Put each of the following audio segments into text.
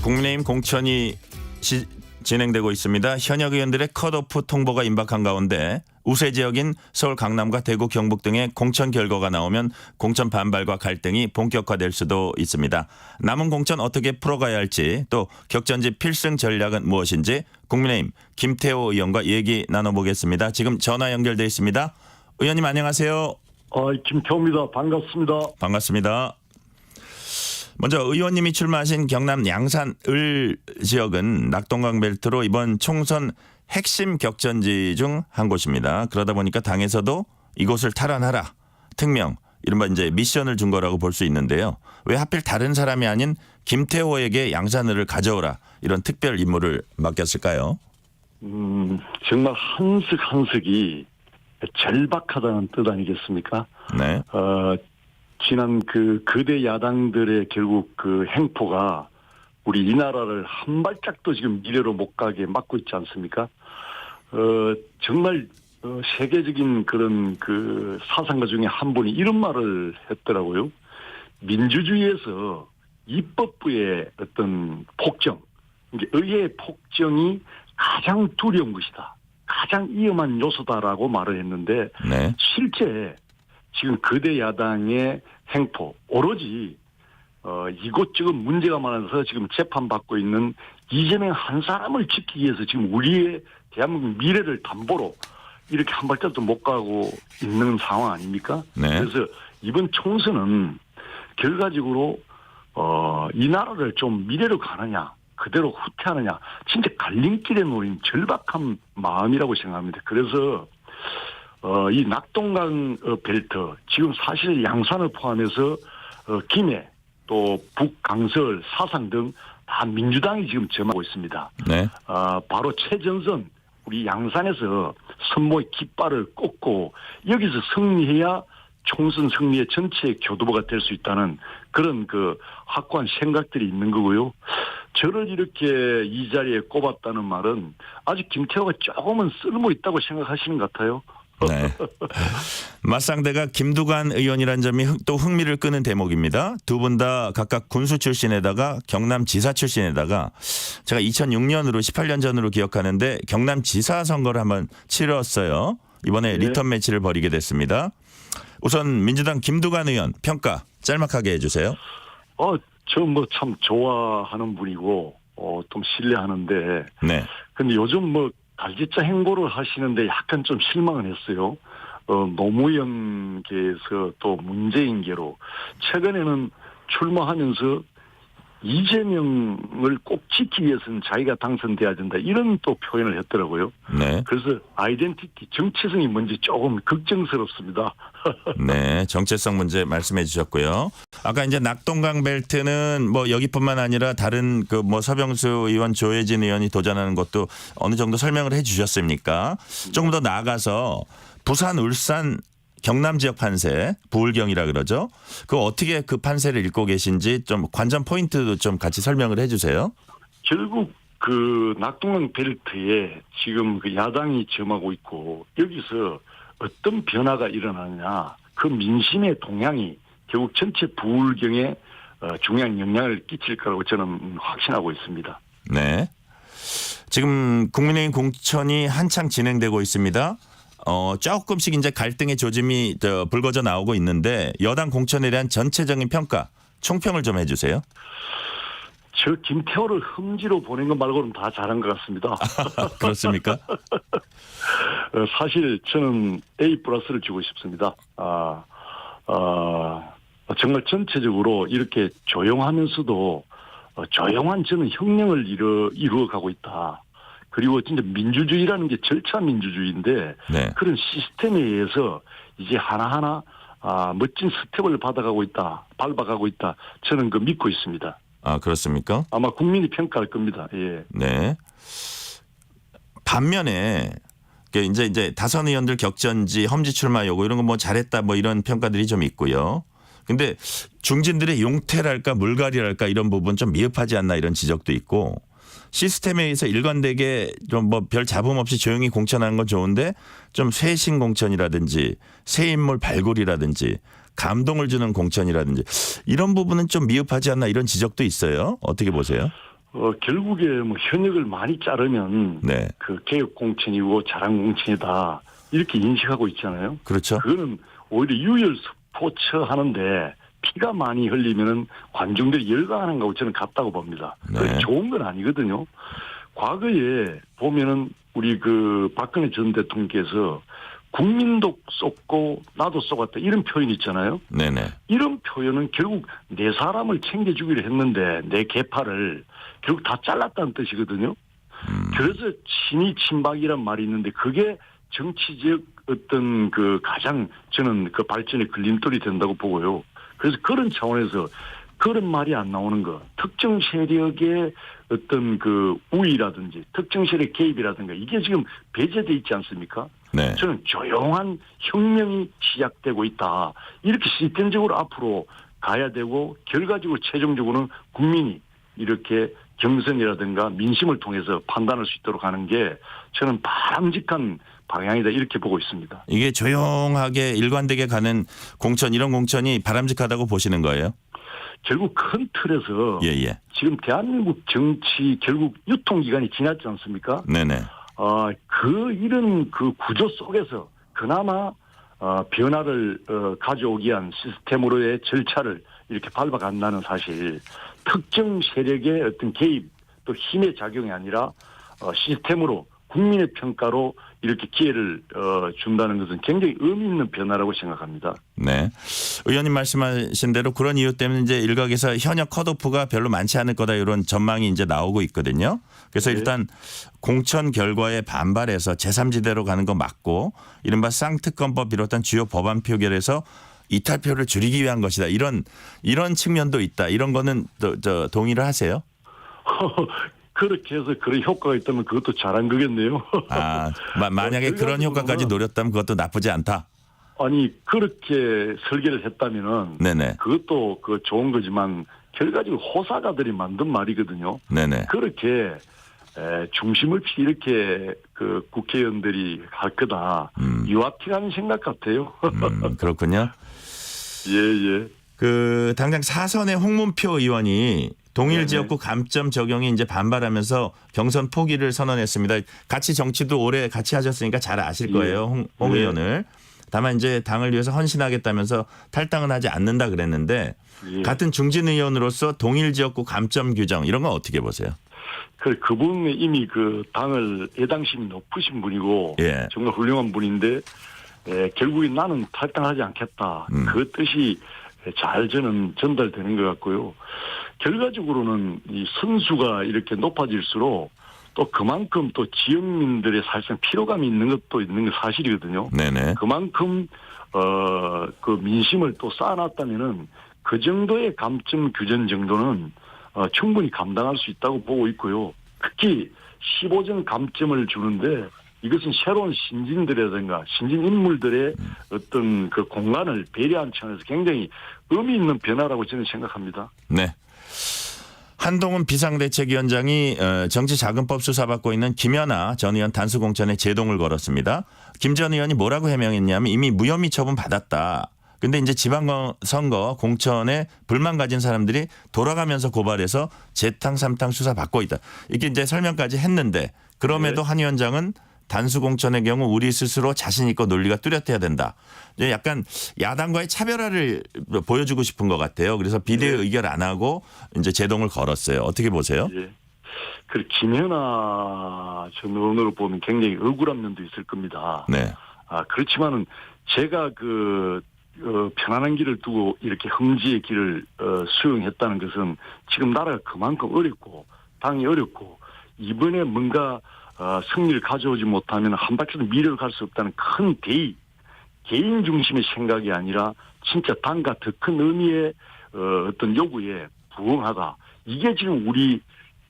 국민의힘 공천이 진행되고 있습니다. 현역 의원들의 컷오프 통보가 임박한 가운데 우세 지역인 서울 강남과 대구 경북 등의 공천 결과가 나오면 공천 반발과 갈등이 본격화될 수도 있습니다. 남은 공천 어떻게 풀어가야 할지 또 격전지 필승 전략은 무엇인지 국민의힘 김태호 의원과 얘기 나눠보겠습니다. 지금 전화 연결돼 있습니다. 의원님 안녕하세요. 김태호입니다. 반갑습니다. 반갑습니다. 먼저 의원님이 출마하신 경남 양산 을 지역은 낙동강 벨트로 이번 총선 핵심 격전지 중 한 곳입니다. 그러다 보니까 당에서도 이곳을 탈환하라, 특명, 이른바 이제 미션을 준 거라고 볼 수 있는데요. 왜 하필 다른 사람이 아닌 김태호에게 양산을을 가져오라 이런 특별 임무를 맡겼을까요? 정말 한석 한석이 절박하다는 뜻 아니겠습니까? 네. 지난 그 거대 야당들의 결국 그 행포가 우리 이 나라를 한 발짝도 지금 미래로 못 가게 막고 있지 않습니까? 정말 세계적인 그런 그 사상가 중에 한 분이 이런 말을 했더라고요. 민주주의에서 입법부의 어떤 폭정, 의회의 폭정이 가장 두려운 것이다. 가장 위험한 요소다라고 말을 했는데 네. 실제 지금 거대 야당의 행포 오로지 이곳저곳 문제가 많아서 지금 재판받고 있는 이재명 한 사람을 지키기 위해서 지금 우리의 대한민국 미래를 담보로 이렇게 한 발짝도 못 가고 있는 상황 아닙니까? 네. 그래서 이번 총선은 결과적으로 이 나라를 좀 미래로 가느냐 그대로 후퇴하느냐 진짜 갈림길에 놓인 절박한 마음이라고 생각합니다. 그래서 이 낙동강 벨트 지금 사실 양산을 포함해서 김해 또 북강설 사상 등 다 민주당이 지금 점하고 있습니다. 네. 바로 최전선 우리 양산에서 선모의 깃발을 꽂고 여기서 승리해야 총선 승리의 전체 교두보가 될 수 있다는 그런 그 확고한 생각들이 있는 거고요. 저를 이렇게 이 자리에 꼽았다는 말은 아직 김태호가 조금은 쓸모 있다고 생각하시는 것 같아요. 네. 맞상대가 김두관 의원이란 점이 또 흥미를 끄는 대목입니다. 두 분 다 각각 군수 출신에다가 경남지사 출신에다가 제가 2006년으로 18년 전으로 기억하는데 경남지사 선거를 한번 치렀어요. 이번에 네. 리턴 매치를 벌이게 됐습니다. 우선 민주당 김두관 의원 평가 짤막하게 해주세요. 저 뭐 참 좋아하는 분이고 좀 신뢰하는데 네. 근데 요즘 뭐 달짓자 행보를 하시는데 약간 좀 실망을 했어요. 노무현계에서 또 문재인계로 최근에는 출마하면서 이재명을 꼭 지키기 위해서는 자기가 당선돼야 된다 이런 또 표현을 했더라고요. 네. 그래서 아이덴티티 정체성이 뭔지 조금 걱정스럽습니다. 네, 정체성 문제 말씀해 주셨고요. 아까 이제 낙동강 벨트는 뭐 여기뿐만 아니라 다른 그 뭐 서병수 의원, 조혜진 의원이 도전하는 것도 어느 정도 설명을 해 주셨습니까? 조금 더 나아가서 부산, 울산, 경남 지역 판세, 부울경이라 그러죠. 그 어떻게 그 판세를 읽고 계신지 좀 관전 포인트도 좀 같이 설명을 해 주세요. 결국 그 낙동강 벨트에 지금 그 야당이 점하고 있고 여기서 어떤 변화가 일어나느냐 그 민심의 동향이 결국 전체 부울경에 중요한 영향을 끼칠 거라고 저는 확신하고 있습니다. 네. 지금 국민의힘 공천이 한창 진행되고 있습니다. 조금씩 이제 갈등의 조짐이 불거져 나오고 있는데 여당 공천에 대한 전체적인 평가, 총평을 좀 해주세요. 저 김태호를 흠지로 보낸 것 말고는 다 잘한 것 같습니다. 그렇습니까? 사실 저는 A 플러스를 주고 싶습니다. 정말 전체적으로 이렇게 조용하면서도 조용한 저는 혁명을 이루어가고 있다. 그리고 진짜 민주주의라는 게 절차 민주주의인데 네. 그런 시스템에 의해서 이제 하나하나 멋진 스텝을 밟아가고 있다. 저는 그 믿고 있습니다. 아, 그렇습니까? 아마 국민이 평가할 겁니다. 예. 네. 반면에 이제 다선 의원들 격전지 험지 출마 요구 이런 거 뭐 잘했다 뭐 이런 평가들이 좀 있고요. 근데 중진들의 용태랄까 물갈이랄까 이런 부분 좀 미흡하지 않나 이런 지적도 있고 시스템에 의해서 일관되게 좀 뭐 별 잡음 없이 조용히 공천하는 건 좋은데 좀 쇄신 공천이라든지 새 인물 발굴이라든지 감동을 주는 공천이라든지 이런 부분은 좀 미흡하지 않나 이런 지적도 있어요. 어떻게 보세요? 결국에 뭐 현역을 많이 자르면 네. 그 개혁 공천이고 자랑 공천이다 이렇게 인식하고 있잖아요. 그렇죠. 그거는 오히려 유혈 스포츠 하는데 피가 많이 흘리면은 관중들이 열광하는 거하고 저는 같다고 봅니다. 네. 그게 좋은 건 아니거든요. 과거에 보면은 우리 그 박근혜 전 대통령께서 국민도 쏟고 나도 쏟았다 이런 표현이 있잖아요. 네네. 이런 표현은 결국 내 사람을 챙겨주기로 했는데 내 계파를 결국 다 잘랐다는 뜻이거든요. 그래서 친이 친박이란 말이 있는데 그게 정치적 어떤 그 가장 저는 그 발전의 걸림돌이 된다고 보고요. 그래서 그런 차원에서 그런 말이 안 나오는 거, 특정 세력의 어떤 그 우위라든지 특정 세력 개입이라든가 이게 지금 배제돼 있지 않습니까? 네. 저는 조용한 혁명이 시작되고 있다. 이렇게 시스템적으로 앞으로 가야 되고 결과적으로 최종적으로는 국민이 이렇게 경선이라든가 민심을 통해서 판단할 수 있도록 하는 게 저는 바람직한 방향이다 이렇게 보고 있습니다. 이게 조용하게 일관되게 가는 공천 이런 공천이 바람직하다고 보시는 거예요? 결국 큰 틀에서 예예. 지금 대한민국 정치 결국 유통기간이 지났지 않습니까? 네네. 이런 그 구조 속에서 그나마 변화를 가져오기 위한 시스템으로의 절차를 이렇게 밟아간다는 사실, 특정 세력의 어떤 개입 또 힘의 작용이 아니라 시스템으로 국민의 평가로 이렇게 기회를 준다는 것은 굉장히 의미 있는 변화라고 생각합니다. 네. 의원님 말씀하신 대로 그런 이유 때문에 이제 일각에서 현역 컷오프가 별로 많지 않을 거다 이런 전망이 이제 나오고 있거든요. 그래서 네. 일단 공천 결과에 반발해서 제3지대로 가는 거 맞고 이른바 쌍특검법 비롯한 주요 법안 표결에서 이탈표를 줄이기 위한 것이다. 이런 측면도 있다. 이런 거는 동의를 하세요? 그렇게 해서 그런 효과가 있다면 그것도 잘한 거겠네요. 만약에 그런 효과까지 노렸다면 그것도 나쁘지 않다. 아니 그렇게 설계를 했다면은 네네. 그것도 그 좋은 거지만 결과적으로 호사가들이 만든 말이거든요. 네네. 그렇게 중심 없이 이렇게 그 국회의원들이 할 거다. 유아티라는 생각 같아요. 그렇군요. 예. 그 당장 사선의 홍문표 의원이 동일 네네. 지역구 감점 적용이 이제 반발하면서 경선 포기를 선언했습니다. 같이 정치도 오래 같이 하셨으니까 잘 아실 거예요. 홍 네. 의원을. 다만 이제 당을 위해서 헌신하겠다면서 탈당은 하지 않는다 그랬는데 예. 같은 중진 의원으로서 동일 지역구 감점 규정 이런 건 어떻게 보세요? 그분이 이미 그 당을 애당심이 높으신 분이고 예. 정말 훌륭한 분인데 결국에 나는 탈당하지 않겠다. 그 뜻이 잘 저는 전달되는 것 같고요. 결과적으로는 이 선수가 이렇게 높아질수록 또 그만큼 또 지역민들의 사실상 피로감이 있는 것도 있는 게 사실이거든요. 네네. 그만큼 그 민심을 또 쌓아놨다면은 그 정도의 감점 규정 정도는 충분히 감당할 수 있다고 보고 있고요. 특히 15점 감점을 주는데 이것은 새로운 신진들이라든가 신진 인물들의 어떤 그 공간을 배려한 차원에서 굉장히 의미 있는 변화라고 저는 생각합니다. 네. 한동훈 비상대책위원장이 정치자금법 수사받고 있는 김연아 전 의원 단수공천에 제동을 걸었습니다. 김 전 의원이 뭐라고 해명했냐면 이미 무혐의 처분 받았다. 근데 이제 지방선거 공천에 불만 가진 사람들이 돌아가면서 고발해서 재탕 삼탕 수사 받고 있다. 이렇게 이제 설명까지 했는데 그럼에도 한 위원장은 단수 공천의 경우 우리 스스로 자신 있고 논리가 뚜렷해야 된다. 약간 야당과의 차별화를 보여주고 싶은 것 같아요. 그래서 비대위 의결 안 하고 이제 제동을 걸었어요. 어떻게 보세요? 예. 그 김연아 전 의원으로 보면 굉장히 억울한 면도 있을 겁니다. 네. 그렇지만은 제가 편안한 길을 두고 이렇게 흥지의 길을 수용했다는 것은 지금 나라가 그만큼 어렵고 당이 어렵고 이번에 뭔가 승리를 가져오지 못하면 한 바퀴도 미래를 갈 수 없다는 큰 개인 중심의 생각이 아니라 진짜 당과 더 큰 의미의 어떤 요구에 부응하다. 이게 지금 우리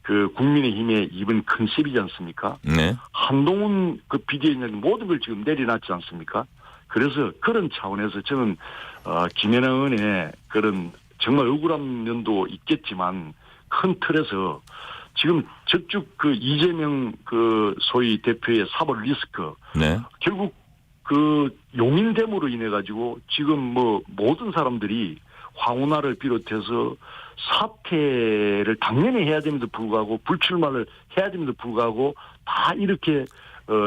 그 국민의힘의 이번 컨셉이지 않습니까? 네. 한동훈 그 비대위원장이 모든 걸 지금 내려놨지 않습니까? 그래서 그런 차원에서 저는 김연아 의원의 그런 정말 억울한 면도 있겠지만 큰 틀에서 지금 저쪽 그 이재명 그 소위 대표의 사법 리스크 네. 결국 그 용인됨으로 인해 가지고 지금 뭐 모든 사람들이 황운하를 비롯해서 사퇴를 당연히 해야 됨에도 불구하고 불출마를 해야 됨에도 불구하고 다 이렇게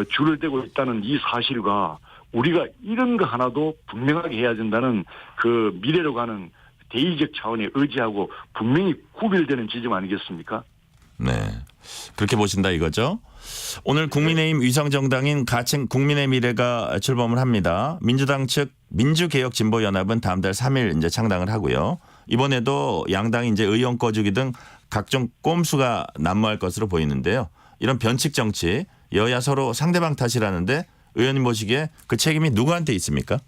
줄을 대고 있다는 이 사실과 우리가 이런 거 하나도 분명하게 해야 된다는 그 미래로 가는 대의적 차원의 의지하고 분명히 구별되는 지점 아니겠습니까? 네. 그렇게 보신다 이거죠. 오늘 국민의힘 위성정당인 가칭 국민의 미래가 출범을 합니다. 민주당 측 민주개혁진보연합은 다음 달 3일 이제 창당을 하고요. 이번에도 양당이 이제 의원 꺼주기 등 각종 꼼수가 난무할 것으로 보이는데요. 이런 변칙 정치, 여야 서로 상대방 탓이라는데 의원님 보시기에 그 책임이 누구한테 있습니까?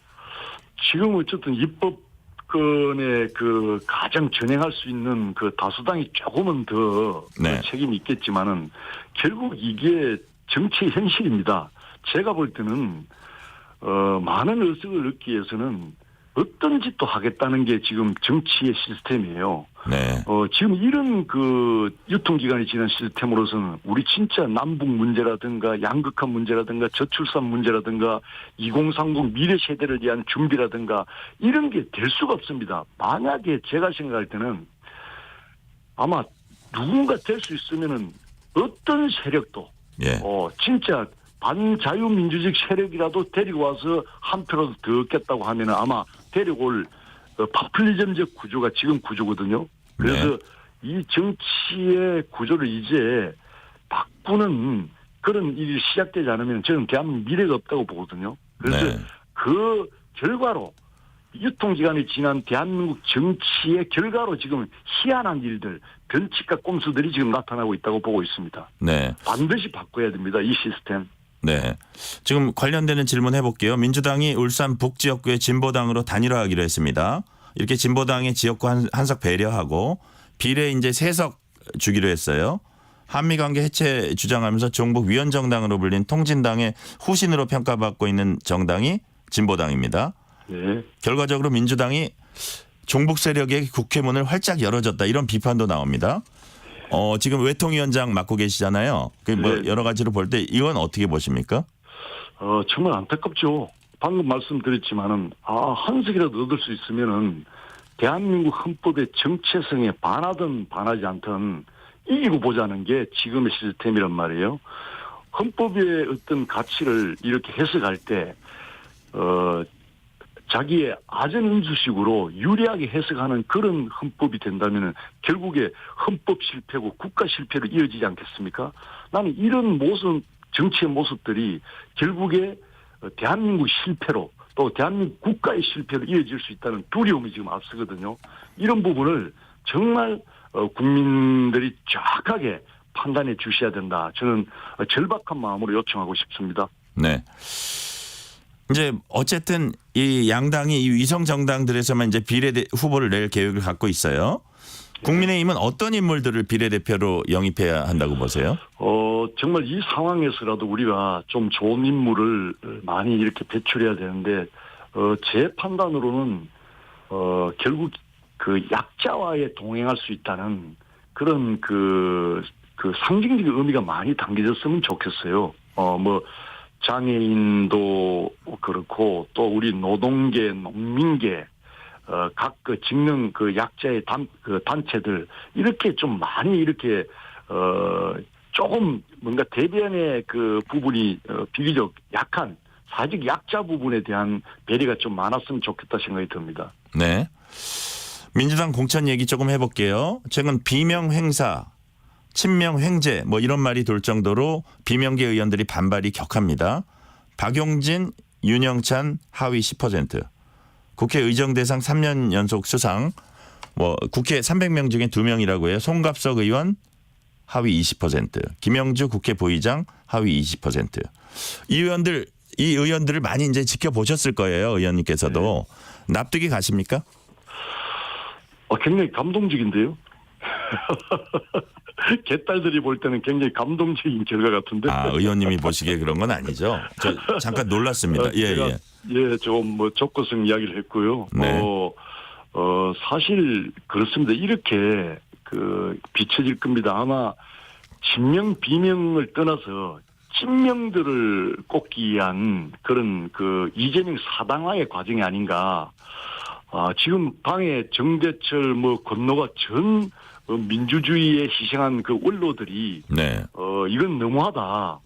지금 어쨌든 입법권에 그 가장 전행할 수 있는 그 다수당이 조금은 더 네. 책임이 있겠지만은 결국 이게 정치의 현실입니다. 제가 볼 때는 많은 의석을 얻기 위해서는 어떤 짓도 하겠다는 게 지금 정치의 시스템이에요. 네. 지금 이런 그 유통기간이 지난 시스템으로서는 우리 진짜 남북 문제라든가 양극화 문제라든가 저출산 문제라든가 2030 미래 세대를 위한 준비라든가 이런 게 될 수가 없습니다. 만약에 제가 생각할 때는 아마 누군가 될 수 있으면은 어떤 세력도 예. 진짜 반자유민주적 세력이라도 데리고 와서 한 표라도 더 얻겠다고 하면은 아마 데리고 올 파퓰리즘적 구조가 지금 구조거든요. 그래서 이 정치의 구조를 이제 바꾸는 그런 일이 시작되지 않으면 저는 대한민국 미래가 없다고 보거든요. 그래서 네. 그 결과로 유통기간이 지난 대한민국 정치의 결과로 지금 희한한 일들, 변칙과 꼼수들이 지금 나타나고 있다고 보고 있습니다. 네. 반드시 바꿔야 됩니다. 이 시스템. 네. 지금 관련되는 질문 해볼게요. 민주당이 울산 북지역구의 진보당으로 단일화하기로 했습니다. 이렇게 진보당의 지역구 한석 배려하고 비례 이제 3석 주기로 했어요. 한미관계 해체 주장하면서 종북 위원정당으로 불린 통진당의 후신으로 평가받고 있는 정당이 진보당입니다. 네. 결과적으로 민주당이 종북 세력의 국회문을 활짝 열어줬다 이런 비판도 나옵니다. 지금 외통위원장 맡고 계시잖아요. 뭐 네. 여러 가지로 볼 때 이건 어떻게 보십니까? 정말 안타깝죠. 방금 말씀드렸지만은 한석이라도 얻을 수 있으면은 대한민국 헌법의 정체성에 반하든 반하지 않든 이기고 보자는 게 지금의 시스템이란 말이에요. 헌법의 어떤 가치를 이렇게 해석할 때 자기의 아전인수식으로 유리하게 해석하는 그런 헌법이 된다면은 결국에 헌법 실패고 국가 실패로 이어지지 않겠습니까? 나는 이런 모습, 정치의 모습들이 결국에 대한민국 실패로 또 대한민국 국가의 실패로 이어질 수 있다는 두려움이 지금 앞서거든요. 이런 부분을 정말 국민들이 정확하게 판단해 주셔야 된다. 저는 절박한 마음으로 요청하고 싶습니다. 네. 이제 어쨌든 이 양당이 이 위성 정당들에서만 이제 비례 후보를 낼 계획을 갖고 있어요. 국민의힘은 어떤 인물들을 비례대표로 영입해야 한다고 보세요? 정말 이 상황에서라도 우리가 좀 좋은 인물을 많이 이렇게 배출해야 되는데, 제 판단으로는, 결국 그 약자와의 동행할 수 있다는 그런 그 상징적인 의미가 많이 담겨졌으면 좋겠어요. 장애인도 그렇고 또 우리 노동계, 농민계, 각 그 직능 그 약자의 단체들 이렇게 좀 많이 이렇게 조금 뭔가 대변의 그 부분이 비교적 약한 사직 약자 부분에 대한 배려가 좀 많았으면 좋겠다 생각이 듭니다. 네. 민주당 공천 얘기 조금 해볼게요. 최근 비명 행사, 친명 횡재 뭐 이런 말이 돌 정도로 비명계 의원들이 반발이 격합니다. 박용진, 윤영찬 하위 10%. 국회 의정대상 3년 연속 수상. 뭐 국회 300명 중에 2명이라고 해요. 송갑석 의원 하위 20%. 김영주 국회 부의장 하위 20%. 이 의원들을 많이 이제 지켜보셨을 거예요. 의원님께서도. 네. 납득이 가십니까? 굉장히 감동적인데요. 개딸들이 볼 때는 굉장히 감동적인 결과 같은데. 의원님이 보시기에 그런 건 아니죠. 저 잠깐 놀랐습니다. 좀 족구성 이야기를 했고요. 네. 사실 그렇습니다. 이렇게 비춰질 겁니다. 아마 친명 비명을 떠나서 친명들을 꼽기 위한 그런 이재명 사당화의 과정이 아닌가. 지금 당의 정대철 건너가 전 민주주의에 희생한 그 원로들이 네. 이건 너무하다.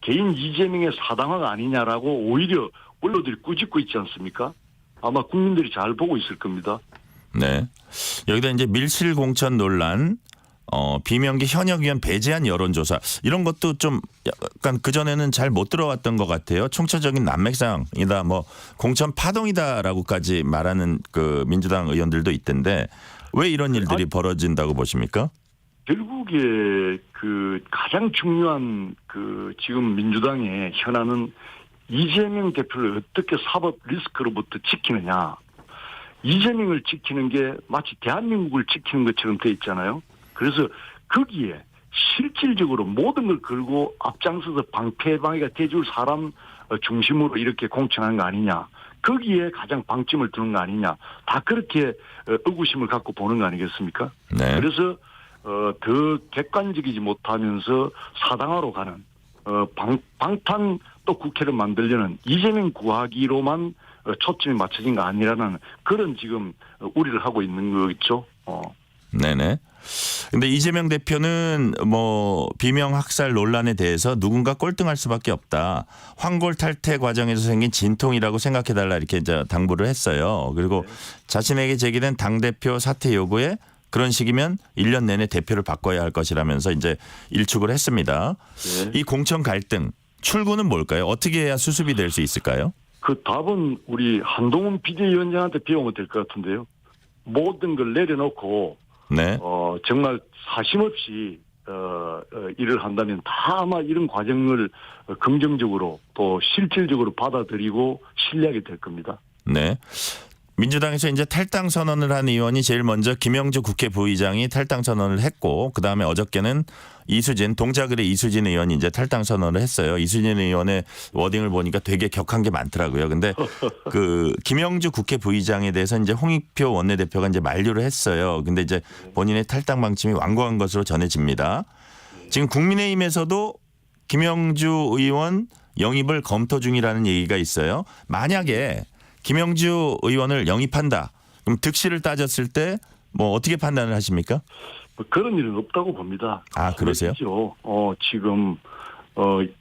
개인 이재명의 사당화가 아니냐라고 오히려 원로들이 꾸짖고 있지 않습니까? 아마 국민들이 잘 보고 있을 겁니다. 네. 여기다 이제 밀실 공천 논란, 비명계 현역 의원 배제한 여론조사 이런 것도 좀 약간 그 전에는 잘 못 들어왔던 것 같아요. 총체적인 난맥상이다, 뭐 공천 파동이다라고까지 말하는 그 민주당 의원들도 있던데 왜 이런 일들이 벌어진다고 보십니까? 결국에 그 가장 중요한 그 지금 민주당의 현안은 이재명 대표를 어떻게 사법 리스크로부터 지키느냐. 이재명을 지키는 게 마치 대한민국을 지키는 것처럼 돼 있잖아요. 그래서 거기에 실질적으로 모든 걸 걸고 앞장서서 방패방위가 돼줄 사람 중심으로 이렇게 공천한 거 아니냐. 거기에 가장 방점을 두는 거 아니냐. 다 그렇게 의구심을 갖고 보는 거 아니겠습니까? 네. 그래서 더 객관적이지 못하면서 사당화로 가는 방탄 또 국회를 만들려는 이재명 구하기로만 초점이 맞춰진 거 아니라는 그런 지금 우려를 하고 있는 거겠죠. 네네. 근데 이재명 대표는 뭐 비명 학살 논란에 대해서 누군가 꼴등할 수밖에 없다. 황골 탈퇴 과정에서 생긴 진통이라고 생각해달라 이렇게 이제 당부를 했어요. 그리고 자신에게 제기된 당대표 사퇴 요구에 그런 식이면 1년 내내 대표를 바꿔야 할 것이라면서 이제 일축을 했습니다. 네. 이 공천 갈등 출구는 뭘까요? 어떻게 해야 수습이 될 수 있을까요? 그 답은 우리 한동훈 비대위원장한테 배우면 될 것 같은데요. 모든 걸 내려놓고 네. 정말 사심 없이 일을 한다면 다 아마 이런 과정을 긍정적으로 또 실질적으로 받아들이고 신뢰하게 될 겁니다. 네. 민주당에서 이제 탈당 선언을 한 의원이 제일 먼저 김영주 국회 부의장이 탈당 선언을 했고 그다음에 어저께는 이수진 동작을의 이수진 의원이 이제 탈당 선언을 했어요. 이수진 의원의 워딩을 보니까 되게 격한 게 많더라고요. 근데 그 김영주 국회 부의장에 대해서 이제 홍익표 원내대표가 이제 만류를 했어요. 근데 이제 본인의 탈당 방침이 완고한 것으로 전해집니다. 지금 국민의힘에서도 김영주 의원 영입을 검토 중이라는 얘기가 있어요. 만약에 김영주 의원을 영입한다. 그럼 득실을 따졌을 때 뭐 어떻게 판단을 하십니까? 그런 일은 없다고 봅니다. 아, 그러세요? 지금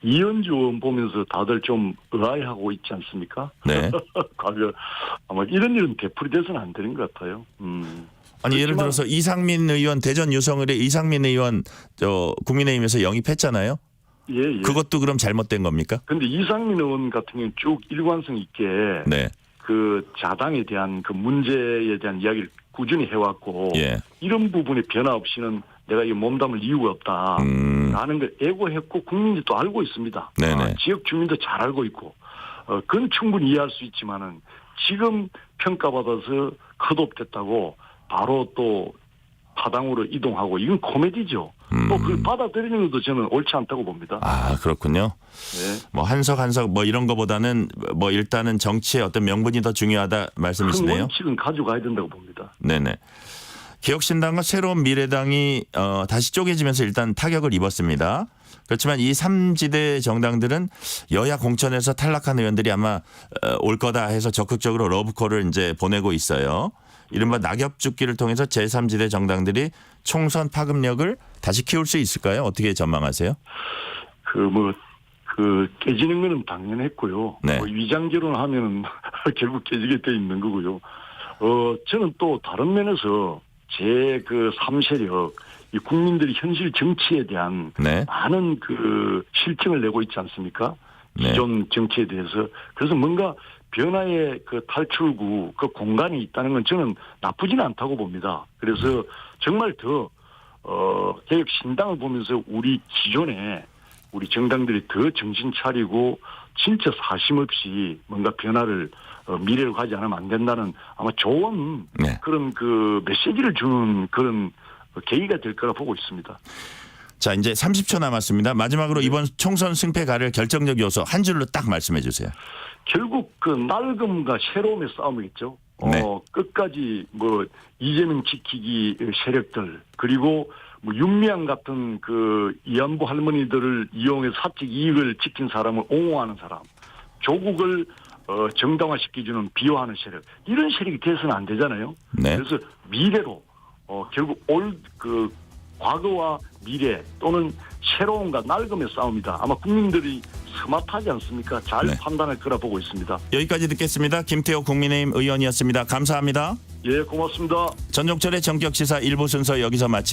이현주 의원 보면서 다들 좀 의아해하고 있지 않습니까? 네. 아마 이런 일은 되풀이돼서는 안 되는 것 같아요. 아니 예를 들어서 이상민 의원 대전 유성을의 이상민 의원 국민의힘에서 영입했잖아요. 예. 그것도 그럼 잘못된 겁니까? 근데 이상민 의원 같은 경우는 쭉 일관성 있게 네. 그 자당에 대한 그 문제에 대한 이야기를 꾸준히 해왔고 예. 이런 부분에 변화 없이는 내가 이 몸담을 이유가 없다. 라는 걸 애고했고 국민들이 또 알고 있습니다. 네네. 지역 주민도 잘 알고 있고 그건 충분히 이해할 수 있지만은 지금 평가받아서 컷오프됐다고 바로 또 타당으로 이동하고 이건 코미디죠. 또 그걸 받아들이는 것도 저는 옳지 않다고 봅니다. 아 그렇군요. 네. 뭐 한석 뭐 이런 거보다는 뭐 일단은 정치의 어떤 명분이 더 중요하다 큰 말씀이시네요. 원칙은 가져가야 된다고 봅니다. 네네. 개혁신당과 새로운 미래당이 다시 쪼개지면서 일단 타격을 입었습니다. 그렇지만 이 3지대 정당들은 여야 공천에서 탈락한 의원들이 아마 올 거다 해서 적극적으로 러브콜을 이제 보내고 있어요. 이른바 낙엽 죽기를 통해서 제3지대 정당들이 총선 파급력을 다시 키울 수 있을까요? 어떻게 전망하세요? 깨지는 거는 당연했고요. 네. 위장결혼 하면은 결국 깨지게 돼 있는 거고요. 저는 또 다른 면에서 제 그 3세력, 이 국민들이 현실 정치에 대한 네. 많은 그 실증을 내고 있지 않습니까? 네. 기존 정치에 대해서. 그래서 뭔가 변화의 그 탈출구, 그 공간이 있다는 건 저는 나쁘지는 않다고 봅니다. 그래서 정말 더, 개혁 신당을 보면서 우리 기존에 우리 정당들이 더 정신 차리고 진짜 사심 없이 뭔가 변화를 미래로 가지 않으면 안 된다는 아마 좋은 네. 그런 그 메시지를 주는 그런 계기가 될 거라 보고 있습니다. 자 이제 30초 남았습니다. 마지막으로 이번 총선 승패 가를 결정적 요소 한 줄로 딱 말씀해 주세요. 결국 그 낡음과 새로움의 싸움이겠죠. 네. 끝까지 뭐 이재명 지키기 세력들 그리고 뭐 윤미향 같은 그 이안부 할머니들을 이용해 사적 이익을 지킨 사람을 옹호하는 사람, 조국을 정당화시켜주는 비호하는 세력, 이런 세력이 돼서는 안 되잖아요. 네. 그래서 미래로 결국 과거와 미래 또는 새로움과 낡음의 싸움이다. 아마 국민들이 스마트하지 않습니까? 잘 네. 판단할 거라 보고 있습니다. 여기까지 듣겠습니다. 김태호 국민의힘 의원이었습니다. 감사합니다. 예, 고맙습니다. 전종철의 정격시사 1부 순서 여기서 마치고